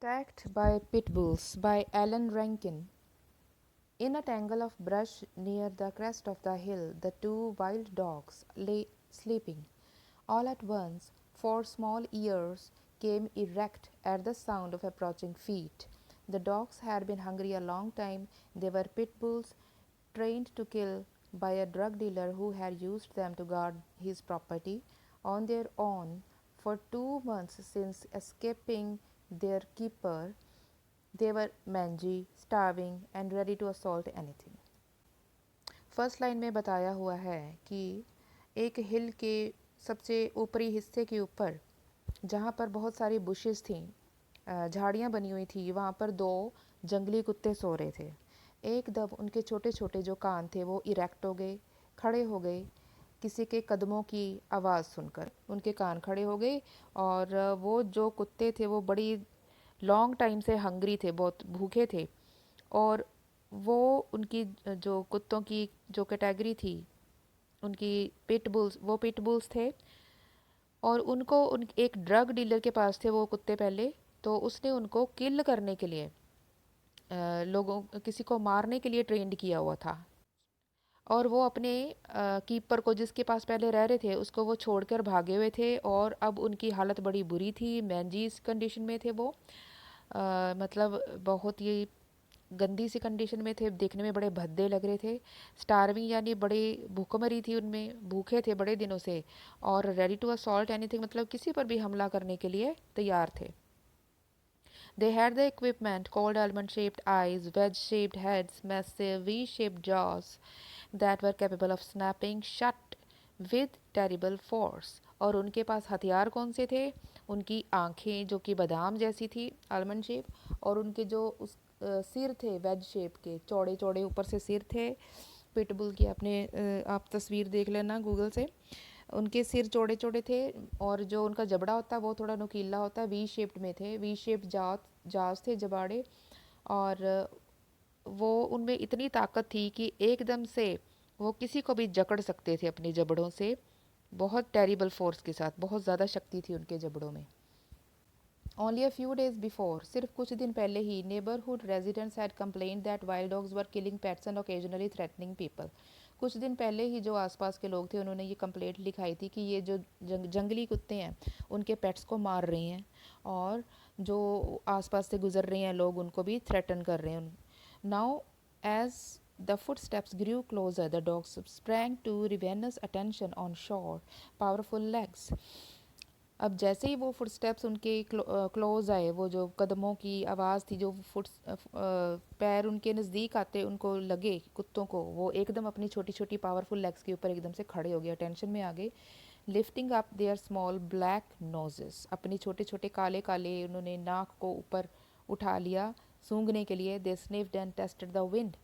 Attacked by Pit Bulls by Alan Rankin. In a tangle of brush near the crest of the hill, the two wild dogs lay sleeping. All at once, four small ears came erect at the sound of approaching feet. The dogs had been hungry a long time. They were pit bulls trained to kill by a drug dealer who had used them to guard his property on their own for 2 months since escaping their keeper. They were mangy, starving and ready to assault anything. First line में बताया हुआ है कि एक हिल के सबसे ऊपरी हिस्से के ऊपर जहाँ पर बहुत सारी बुशेस थी, झाड़ियाँ बनी हुई थी, वहाँ पर दो जंगली कुत्ते सो रहे थे। एकदम उनके छोटे छोटे जो कान थे वो इरेक्ट हो गए, खड़े हो गए। किसी के कदमों की आवाज़ सुनकर उनके कान खड़े हो गए और वो जो कुत्ते थे वो बड़ी लॉन्ग टाइम से हंग्री थे, बहुत भूखे थे। और वो उनकी जो कुत्तों की जो कैटेगरी थी, उनकी पिट बुल्स, वो पिट बुल्स थे। और उनको उन एक ड्रग डीलर के पास थे वो कुत्ते पहले, तो उसने उनको किल करने के लिए लोगों किसी को मारने के लिए ट्रेंड किया हुआ था। और वो अपने कीपर को जिसके पास पहले रह रहे थे उसको वो छोड़कर भागे हुए थे और अब उनकी हालत बड़ी बुरी थी, मैंजीज कंडीशन में थे वो। मतलब बहुत ही गंदी सी कंडीशन में थे, देखने में बड़े भद्दे लग रहे थे। स्टारविंग यानी बड़े भूखमरी थी उनमें, भूखे थे बड़े दिनों से। और रेडी टू असॉल्ट एनीथिंग मतलब किसी पर भी हमला करने के लिए तैयार थे। They had the equipment called almond shaped eyes, wedge shaped heads, massive V shaped jaws that were capable of snapping shut with terrible force. और उनके पास हथियार कौन से थे? उनकी आंखें जो कि बादाम जैसी थी, आलमंड शेप, और उनके जो सिर थे वेज शेप के, चौड़े चौड़े ऊपर से सिर थे। पिटबुल की आप तस्वीर देख लेना गूगल से। उनके सिर चौड़े चौड़े थे और जो उनका जबड़ा होता है वो थोड़ा नुकीला होता है, वी शेप्ड में थे, वी शेप्ड जाज थे, जबाड़े। और वो उनमें इतनी ताकत थी कि एकदम से वो किसी को भी जकड़ सकते थे अपने जबड़ों से, बहुत टेरिबल फोर्स के साथ, बहुत ज़्यादा शक्ति थी उनके जबड़ों में। Only a few days before, सिर्फ कुछ दिन पहले ही, neighborhood residents had complained that wild dogs were killing pets and occasionally threatening people. कुछ दिन पहले ही जो आसपास के लोग थे उन्होंने ये कंप्लेंट लिखाई थी कि ये जो जंगली कुत्ते हैं उनके पेट्स को मार रहे हैं और जो आसपास से गुजर रहे हैं लोग उनको भी थ्रेटन कर रहे हैं। Now as the footsteps grew closer, the dogs sprang to ravenous attention on short, powerful legs. अब जैसे ही वो फुटस्टेप्स उनके क्लोज आए, वो जो कदमों की आवाज़ थी, जो पैर उनके नज़दीक आते उनको लगे कुत्तों को, वो एकदम अपनी छोटी छोटी पावरफुल लेग्स के ऊपर एकदम से खड़े हो गए, अटेंशन में आ गए। Lifting up their small black noses, अपनी छोटे छोटे काले काले उन्होंने नाक को ऊपर उठा लिया सूंघने के लिए। दे sniffed and tested the wind,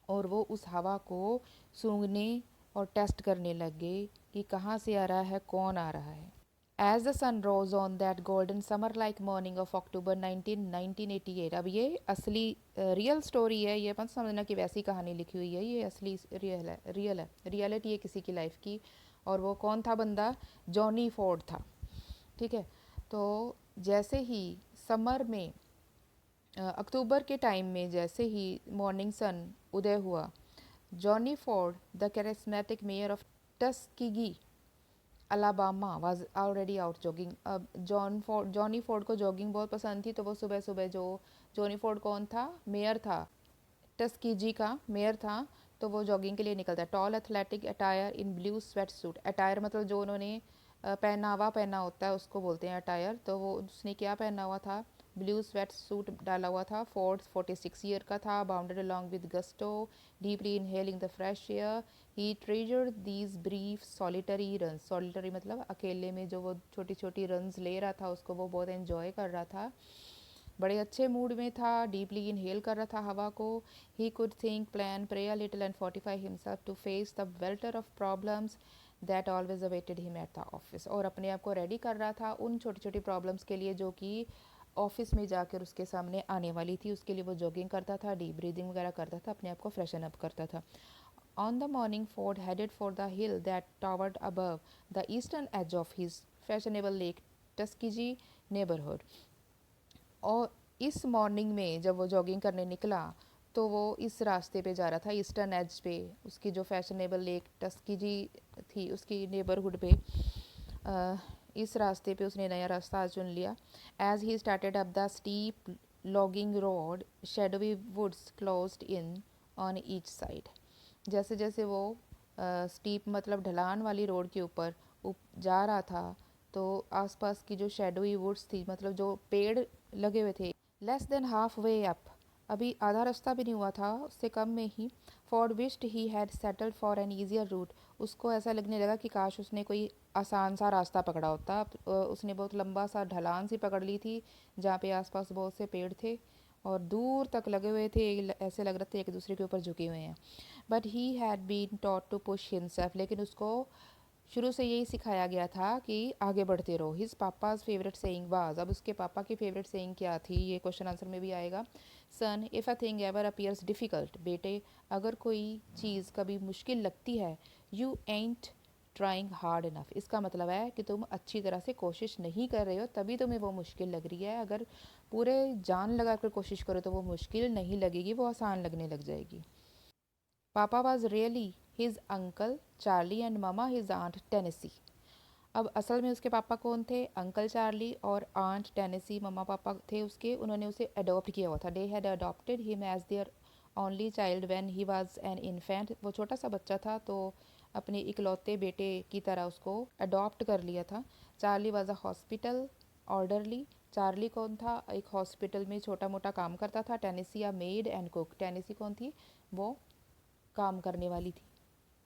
और वो उस हवा को सूंघने और टेस्ट करने लग गए कि कहाँ से आ रहा है, कौन आ रहा है। As the sun rose on that golden summer-like morning of October 1988, अब ये असली रियल स्टोरी है, ये मत समझना कि वैसी कहानी लिखी हुई है, ये असली रियल है, रियलिटी है किसी की लाइफ की। और वो कौन था बंदा? जॉनी फोर्ड था। ठीक है, तो जैसे ही समर में अक्टूबर के टाइम में जैसे ही मॉर्निंग सन उदय हुआ, Johnny Ford the charismatic mayor of Tuskegee Alabama was already out jogging. अब जॉनी फोर्ड को जॉगिंग बहुत पसंद थी, तो वो सुबह सुबह जो जॉनी फोर्ड कौन था? मेयर था, टस्कीजी का मेयर था, तो वो जॉगिंग के लिए निकलता है। Tall athletic attire in blue sweat suit, attire मतलब जो उन्होंने पहनावा पहना होता है उसको बोलते हैं अटायर। तो वो उसने क्या पहना हुआ था? ब्लू स्वेट सूट डाला हुआ था। फोर्ड 46 ईयर का था, bounded along with gusto, deeply inhaling the fresh air. He treasured these brief solitary run, solitary मतलब अकेले में जो वो छोटी छोटी रन्स ले रहा था उसको वो बहुत एंजॉय कर रहा था, बड़े अच्छे मूड में था, डीपली इनहेल कर रहा था हवा को। He could think, plan, pray a little and fortify himself to face the welter of problems that always awaited him at the office, और अपने आप को रेडी कर रहा था उन छोटी छोटी प्रॉब्लम्स के लिए जो कि ऑफिस में जाकर उसके सामने आने वाली थी। उसके लिए वो जॉगिंग करता था, डीप ब्रीदिंग वगैरह करता था, अपने आप को फ्रेशन अप करता था। On the morning, Ford headed for the hill that towered above the eastern edge of his fashionable Lake Tuskegee neighborhood. और इस मॉर्निंग में जब वो जॉगिंग करने निकला तो वो इस रास्ते पे जा रहा था, ईस्टर्न एज पे, उसकी जो फैशनेबल लेक टस्कीजी थी उसकी नेबरहुड पे। अ, इस रास्ते पे उसने नया रास्ता आज चुन लिया। As he started up the steep logging road, shadowy woods closed in on each side. जैसे जैसे वो स्टीप मतलब ढलान वाली रोड के ऊपर जा रहा था, तो आसपास की जो शेडोई वुड्स थी, मतलब जो पेड़ लगे हुए थे, less than half way up, अभी आधा रास्ता भी नहीं हुआ था, उससे कम में ही, for wished he had settled for an easier route, उसको ऐसा लगने लगा कि काश उसने कोई आसान सा रास्ता पकड़ा होता। उसने बहुत लंबा सा ढलान सी पकड़ ली थी जहाँ पे आसपास बहुत से पेड़ थे और दूर तक लगे हुए थे, ऐसे लग रहे थे एक दूसरे के ऊपर झुके हुए हैं। But he had been taught to push himself, लेकिन उसको शुरू से यही सिखाया गया था कि आगे बढ़ते रहो। His papa's favourite saying was, अब उसके पापा की फेवरेट सेइंग क्या थी, ये क्वेश्चन आंसर में भी आएगा। Son, if a thing ever appears difficult, बेटे अगर कोई चीज़ कभी मुश्किल लगती है, you ain't trying hard enough, इसका मतलब है कि तुम अच्छी तरह से कोशिश नहीं कर रहे हो, तभी तुम्हें वो मुश्किल लग रही है। अगर पूरे जान लगा कर कोशिश करो तो वो मुश्किल नहीं लगेगी, वो आसान लगने लग जाएगी। Papa was really his uncle Charlie and mama his aunt Tennessee. अब असल में उसके पापा कौन थे? अंकल चार्ली और आंट टेनेसी मम्मा पापा थे उसके। उन्होंने उसे अडॉप्ट किया हुआ था। They had adopted him as their only child when he was an infant, वो छोटा सा बच्चा था तो अपने इकलौते बेटे की तरह उसको अडॉप्ट कर लिया था। Charlie was a hospital orderly, Charlie कौन था? एक हॉस्पिटल में छोटा मोटा काम करता था। Tennessee a maid and cook, Tennessee कौन थी? वो काम करने वाली थी,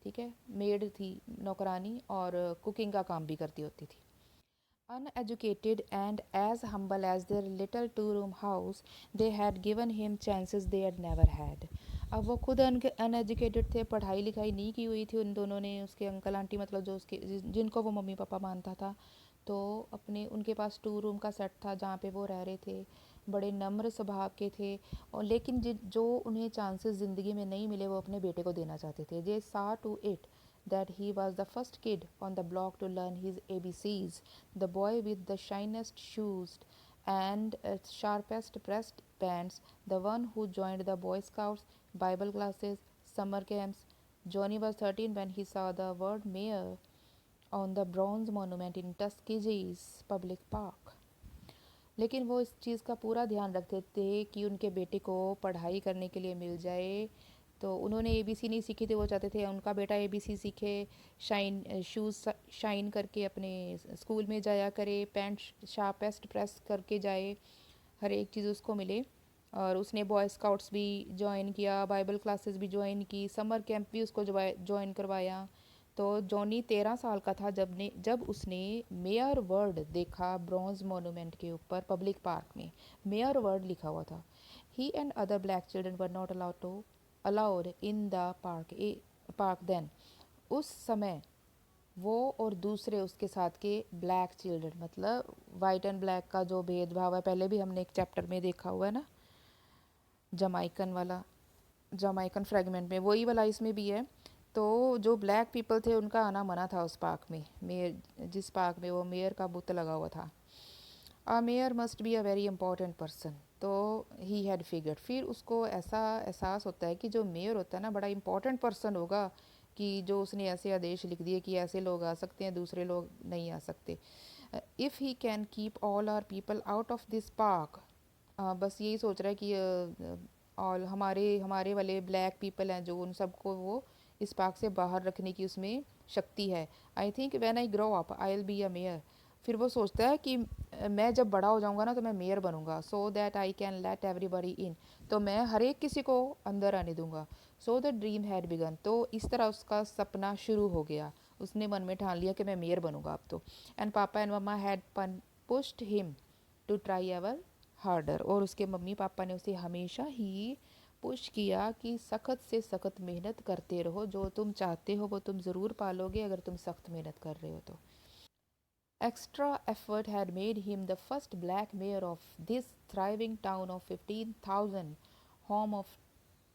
ठीक है, मेड थी, नौकरानी, और कुकिंग का काम भी करती होती थी। Uneducated and as humble as their little two-room house, they had given him chances they had never had. अब वो खुद अनएजुकेटेड थे, पढ़ाई लिखाई नहीं की हुई थी उन दोनों ने, उसके अंकल आंटी मतलब जो उसके जिनको वो मम्मी पापा मानता था, तो अपने उनके पास टू रूम का सेट था जहाँ पे वो रह रहे थे। बड़े नम्र स्वभाव के थे, और लेकिन जो उन्हें चांसेस ज़िंदगी में नहीं मिले वो अपने बेटे को देना चाहते थे। They saw to it that he was the first kid on the block to learn his ABCs, the boy with the shinest shoes and sharpest pressed pants, the one who joined the Boy Scouts, Bible classes, summer camps. Johnny was 13 when he saw the word mayor on the bronze monument in Tuskegee's public park. लेकिन वो इस चीज़ का पूरा ध्यान रखते थे कि उनके बेटे को पढ़ाई करने के लिए मिल जाए। तो उन्होंने एबीसी नहीं सीखी थी, वो चाहते थे उनका बेटा एबीसी सीखे, शाइन शूज़ शाइन करके अपने स्कूल में जाया करे, पैंट शार्पेस्ट प्रेस करके जाए, हर एक चीज़ उसको मिले। और उसने बॉय स्काउट्स भी ज्वाइन किया, बाइबल क्लासेस भी ज्वाइन की, समर कैंप भी उसको ज्वाइन करवाया। तो जॉनी 13 साल का था जब उसने मेयर वर्ड देखा ब्रॉन्ज मोनूमेंट के ऊपर पब्लिक पार्क में, मेयर वर्ड लिखा हुआ था। He and other black children were not allowed in the park then, उस समय वो और दूसरे उसके साथ के ब्लैक चिल्ड्रन, मतलब वाइट एंड ब्लैक का जो भेदभाव है पहले भी हमने एक चैप्टर में देखा हुआ है ना, जमाइकन वाला, जमाइकन फ्रेगमेंट में, वही वाला इसमें भी है। तो जो ब्लैक पीपल थे उनका आना मना था उस पार्क में, मेयर जिस पार्क में वो मेयर का बुत लगा हुआ था। A mayor must be a very important person, तो ही हैड फिगर्ड, फिर उसको ऐसा एहसास होता है कि जो मेयर होता है ना बड़ा इंपॉर्टेंट पर्सन होगा, कि जो उसने ऐसे आदेश लिख दिए कि ऐसे लोग आ सकते हैं, दूसरे लोग नहीं आ सकते। If he can keep all our people out of this park, बस यही सोच रहा है कि और हमारे हमारे वाले ब्लैक पीपल हैं जो, उन सबको वो इस पार्क से बाहर रखने की उसमें शक्ति है। I think when I grow up I will be a mayor, फिर वो सोचता है कि मैं जब बड़ा हो जाऊंगा ना तो मैं मेयर बनूंगा, so that I can let everybody in, तो मैं हर एक किसी को अंदर आने दूंगा। So the dream had begun, तो इस तरह उसका सपना शुरू हो गया, उसने मन में ठान लिया कि मैं मेयर बनूंगा अब तो। And papa and mama had pushed him to try ever harder, और उसके मम्मी पापा ने उसे हमेशा ही पुश किया कि सख्त से सख्त मेहनत करते रहो, जो तुम चाहते हो वो तुम ज़रूर पालोगे अगर तुम सख्त मेहनत कर रहे हो तो। Extra effort had made him the first black mayor of this thriving town of 15,000, home of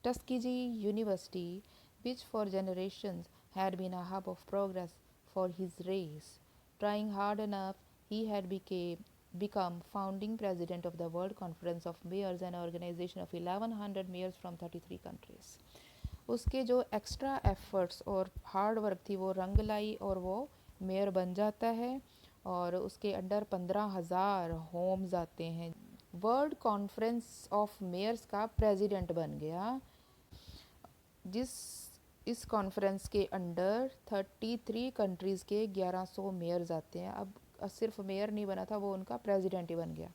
Tuskegee University, which for generations had been a hub of progress for his race. Trying hard enough, he had become become founding president of the World Conference of Mayors, an organization of 1100 mayors from 33 countries. उसके जो extra efforts और hard work थी वो रंग लाई और वो mayor बन जाता है और उसके अंडर 15,000 होम्स आते हैं। वर्ल्ड कॉन्फ्रेंस ऑफ मेयर्स का प्रेसिडेंट बन गया, जिस इस कॉन्फ्रेंस के अंडर 33 कंट्रीज़ के 1100 मेयर्स आते हैं। अब सिर्फ मेयर नहीं बना था, वो उनका प्रेसिडेंट ही बन गया।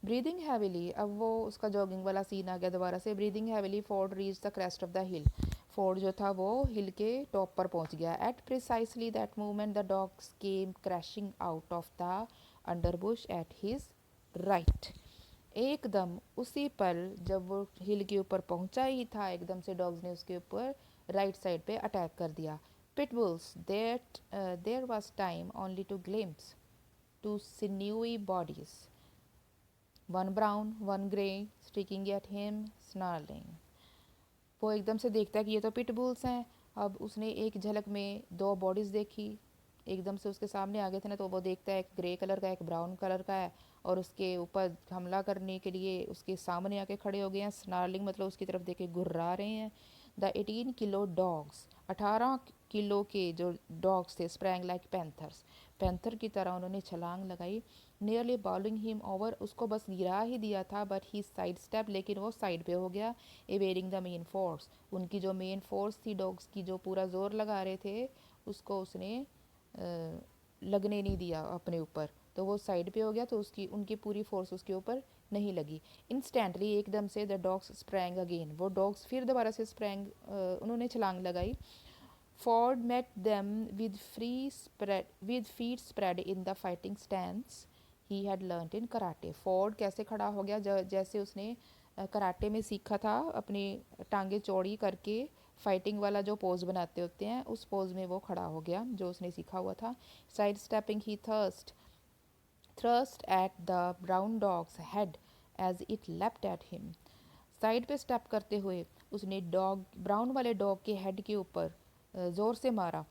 ब्रीदिंग हैविली, अब वो उसका जॉगिंग वाला सीन आ गया दोबारा से। Breathing heavily Ford reached the crest of the hill, Ford जो था वो हिल के टॉप पर पहुंच गया। At precisely that moment the dogs came crashing out of the underbrush at his right. एकदम उसी पल जब वो हिल के ऊपर पहुंचा ही था, एकदम से डॉग्स ने उसके ऊपर राइट साइड पे अटैक कर दिया। Pitbulls, that there was time only to glimpse two sinewy bodies, one brown, one grey, sticking at him, snarling. वो एकदम से देखता है कि ये तो पिटबुल्स हैं। अब उसने एक झलक में दो बॉडीज़ देखी, एकदम से उसके सामने आ गए थे ना, तो वो देखता है एक ग्रे कलर का एक ब्राउन कलर का है और उसके ऊपर हमला करने के लिए उसके सामने आके खड़े हो गए हैं। स्नार्लिंग मतलब उसकी तरफ देख के गुर्रा रहे हैं। द 18 किलो डॉग्स, 18 किलो के जो डॉग्स थे, स्प्रैंग लाइक पैंथर्स, पैंथर की तरह उन्होंने छलांग लगाई। नियरली बॉलिंग हिम ओवर, उसको बस गिरा ही दिया था, बट ही साइड स्टेप, लेकिन वो साइड पे हो गया। एवेडिंग द मेन फोर्स, उनकी जो मेन फोर्स थी डॉग्स की, जो पूरा जोर लगा रहे थे, उसको उसने लगने नहीं दिया अपने ऊपर, तो वो साइड पे हो गया, तो उसकी उनकी पूरी फोर्स उसके ऊपर नहीं लगी। इंस्टेंटली एकदम से द डॉग्स स्प्रैंग अगेन, वो डॉग्स फिर दोबारा से स्प्रैंग, उन्होंने छलांग लगाई। Ford met them with feet spread in the fighting stance he had learnt in karate. Ford कैसे खड़ा हो गया, जैसे उसने कराटे में सीखा था, अपनी टांगे चौड़ी करके फाइटिंग वाला जो पोज बनाते होते हैं, उस पोज में वो खड़ा हो गया जो उसने सीखा हुआ था। Side stepping he thrust at the brown dog's head as it leapt at him. Side पे स्टेप करते हुए उसने डॉग, ब्राउन वाले डॉग के हेड के ऊपर ज़ोर से मारा,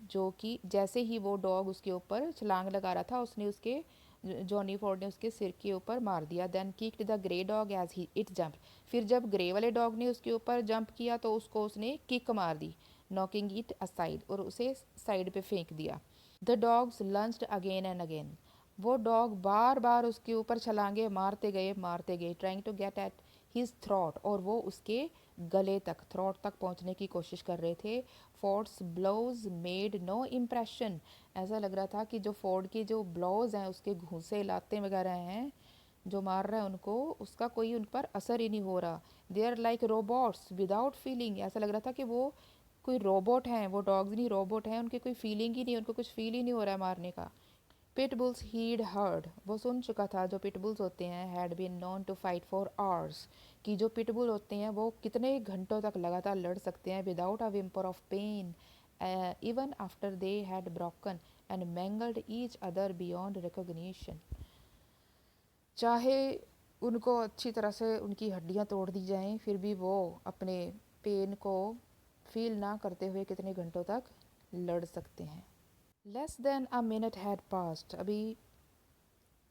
जो कि जैसे ही वो डॉग उसके ऊपर छलांग लगा रहा था, उसने उसके, जॉनी फोर्ड ने उसके सिर के ऊपर मार दिया। Then kicked the grey dog as he it jump, फिर जब ग्रे वाले डॉग ने उसके ऊपर जंप किया तो उसको उसने किक मार दी, नॉकिंग इट असाइड, और उसे साइड पे फेंक दिया। The dogs lunged again and again, वो डॉग बार बार उसके ऊपर छलांगे मारते गए, trying to get at his throat, और वो उसके गले तक, थ्रॉट तक पहुंचने की कोशिश कर रहे थे। Ford's blows made no impression, ऐसा लग रहा था कि जो फोर्ड के जो ब्लोज हैं, उसके घूंसे लाते वगैरह हैं जो मार रहा है उनको, उसका कोई उन पर असर ही नहीं हो रहा। They are like robots without feeling, ऐसा लग रहा था कि वो कोई रोबोट हैं, वो डॉग्स नहीं रोबोट हैं, उनकी कोई फीलिंग ही नहीं, उनको कुछ फील ही नहीं हो रहा है मारने का। पिटबुल्स हीड हर्ड, वो सुन चुका था, जो पिटबुल्स होते हैं had been known to fight for hours, कि जो पिटबुल होते हैं वो कितने घंटों तक लगातार लड़ सकते हैं without a whimper of pain, even after they had broken and mangled each other beyond recognition. चाहे उनको अच्छी तरह से उनकी हड्डियां तोड़ दी जाएं, फिर भी वो अपने पेन को फील ना करते हुए कितने घंटों तक लड़ सकते हैं। Less than a minute had passed, अभी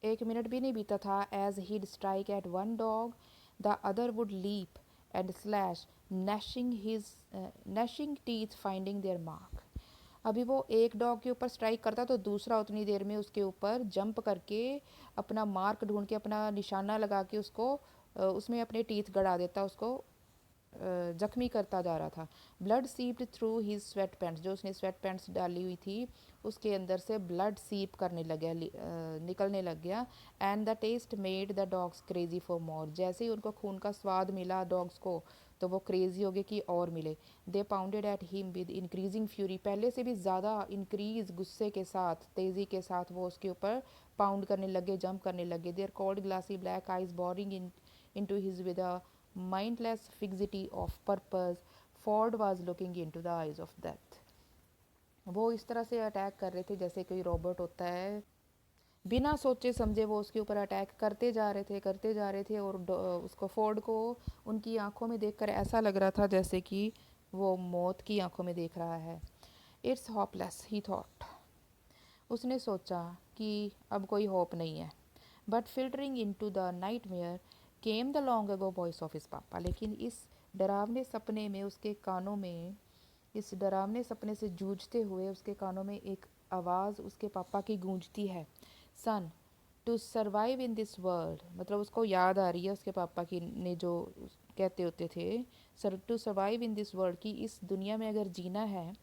1 मिनट भी नहीं बीता था। As he'd strike at one dog the other would leap and slash, gnashing teeth finding their mark. अभी वो एक डॉग के ऊपर स्ट्राइक करता तो दूसरा उतनी देर में उसके ऊपर जंप करके अपना मार्क ढूंढ के, अपना निशाना लगा के उसको उसमें अपने टीथ गड़ा देता, उसको जख्मी करता जा रहा था। Blood seeped through his sweat pants, जो उसने स्वेट पैंट्स डाली हुई थी उसके अंदर से ब्लड सीप करने लग गया, निकलने लग गया। And the taste made the dogs crazy for more, जैसे ही उनको खून का स्वाद मिला डॉग्स को, तो वो क्रेजी हो गए कि और मिले। They pounded at him with increasing fury, पहले से भी ज़्यादा इंक्रीज गुस्से के साथ, तेज़ी के साथ वो उसके ऊपर पाउंड करने लगे, जंप करने लगे। Their cold glassy black eyes boring into his with a mindless fixity of purpose. Ford was looking into the eyes of death. वो इस तरह से अटैक कर रहे थे जैसे कोई रोबोट होता है, बिना सोचे समझे वो उसके ऊपर अटैक करते जा रहे थे, और उसको, फोर्ड को उनकी आंखों में देखकर ऐसा लग रहा था जैसे कि वो मौत की आंखों में देख रहा है। इट्स होपलेस ही थॉट, उसने सोचा कि अब कोई होप नहीं है। But filtering into the nightmare came the long ago voice of his papa. लेकिन इस डरावने सपने में उसके कानों में, इस डरावने सपने से जूझते हुए उसके कानों में एक आवाज़ उसके पापा की गूंजती है, son to survive in this world. मतलब उसको याद आ रही है उसके पापा की ने जो कहते होते थे, sir to survive in this world, कि इस दुनिया में अगर जीना है,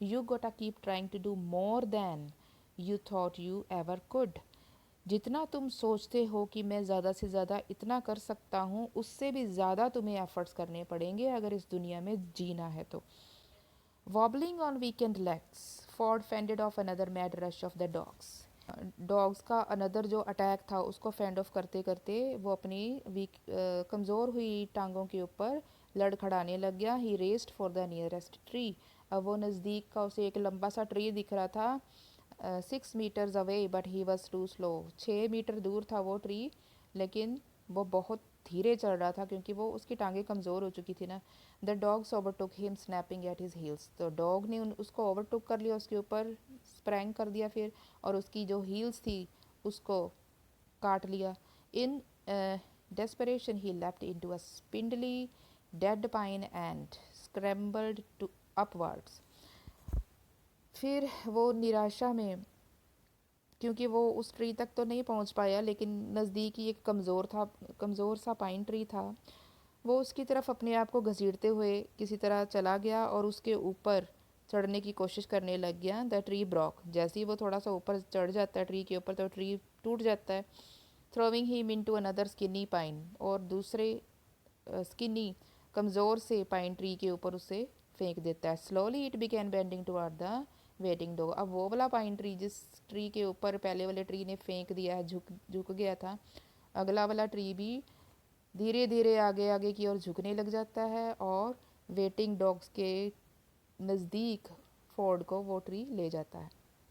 you gotta keep trying to do more than you thought you ever could. जितना तुम सोचते हो कि मैं ज़्यादा से ज़्यादा इतना कर सकता हूँ, उससे भी ज़्यादा तुम्हें एफर्ट्स करने पड़ेंगे अगर इस दुनिया में जीना है तो। Wobbling on weakened legs, Ford fended off another mad rush of the dogs. Dogs का अनदर जो अटैक था उसको फेंड ऑफ करते करते वो अपनी वीक कमज़ोर हुई टांगों के ऊपर लड़खड़ाने लग गया। He raced for the nearest tree. अब वो नज़दीक का उसे एक लंबा सा ट्री दिख रहा था, 6 metres away, but he was too slow. 6 metre दूर था वो ट्री, लेकिन वो बहुत धीरे चल रहा था क्योंकि वो उसकी टांगें कमज़ोर हो चुकी थी ना। The dogs overtook him snapping at his heels. तो डॉग ने उसको ओवरटुक कर लिया, उसके ऊपर स्प्रैंग कर दिया फिर, और उसकी जो हील्स थी उसको काट लिया। इन desperation he leapt into a spindly dead pine and scrambled to upwards। फिर वो निराशा में, क्योंकि वो उस ट्री तक तो नहीं पहुंच पाया, लेकिन नज़दीक ही एक कमज़ोर सा पाइन ट्री था, वो उसकी तरफ अपने आप को घसीटते हुए किसी तरह चला गया और उसके ऊपर चढ़ने की कोशिश करने लग गया। The tree Brock. जैसे ही वो थोड़ा सा ऊपर चढ़ जाता है ट्री के ऊपर, तो ट्री टूट जाता है। Throwing him into another skinny pine. और दूसरे स्किनी कमज़ोर से पाइन ट्री के ऊपर उसे फेंक देता है। Slowly it began bending toward the waiting dog. अब वो वाला पाइन ट्री जिस ट्री के ऊपर पहले वाले ट्री ने फेंक दिया है, झुक झुक गया था, अगला वाला ट्री भी धीरे धीरे आगे आगे की ओर झुकने लग जाता है और वेटिंग डॉग्स के नज़दीक फोर्ड को वो ट्री ले जाता है।